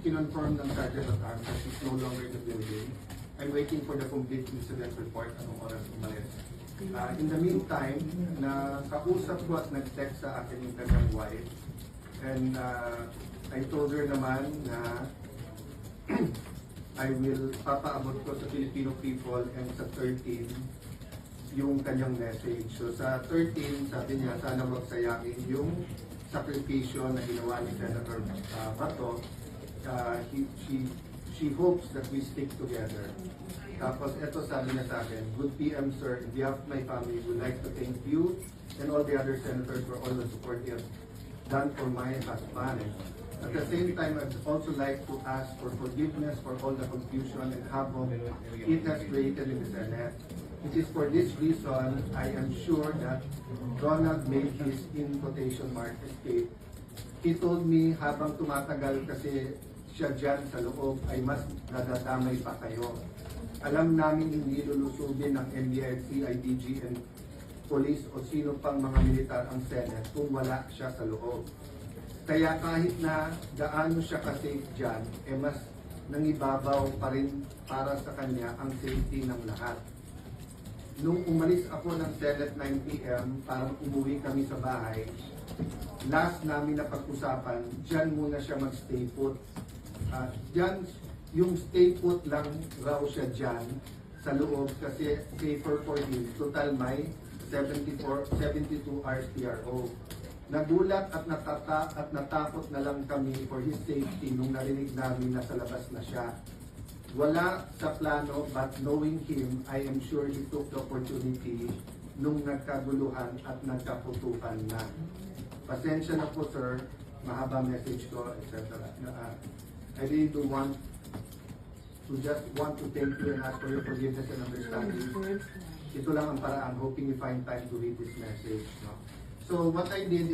kinonfirm ng Sergeant at Arms that he's no longer in the building. I'm waiting for the complete incident report anong oras umalis. In the meantime, kausap ko at nag-text sa akin yung kanyang wife. And I told her naman na I will papaabot ko sa Filipino people and sa 13 yung kanyang message. So sa 13, sabi niya, sana wag sayakin yung sakripisyo na ginawa ni Senator Bato. She hopes that we stick together. Tapos eto sabi niya sa akin, good PM sir, in behalf of my family, would like to thank you and all the other senators for all the support you have done for my husband. At the same time, I'd also like to ask for forgiveness for all the confusion and havoc it has created in the Senate. It is for this reason, I am sure that Ronald made his in quotation mark escape. He told me habang tumatagal kasi siya dyan sa loob ay mas nadadamay pa kayo. Alam namin hindi lulusubin ng MDLC, IDG, and police o sino pang mga militar ang Senate kung wala siya sa loob. Kaya kahit na gaano siya ka-safe dyan, mas nangibabaw pa rin para sa kanya ang safety ng lahat. Nung umalis ako ng Senate 9 PM, parang umuwi kami sa bahay, last namin na pag-usapan, dyan muna siya mag-stay put. Dyan, yung stay put lang raw siya dyan sa loob kasi safer for him. Total may 72 hours PRO. Nagulat at natakot na lang kami for his safety nung narinig namin na sa labas na siya. Wala sa plano, but knowing him, I am sure he took the opportunity nung nagkaguluhan at nagkaputukan na. Pasensya na po sir, mahaba message ko, etc. I really do want to thank you and ask for your forgiveness and understanding. Ito lang ang paraan, hoping you find time to read this message. No? So what I did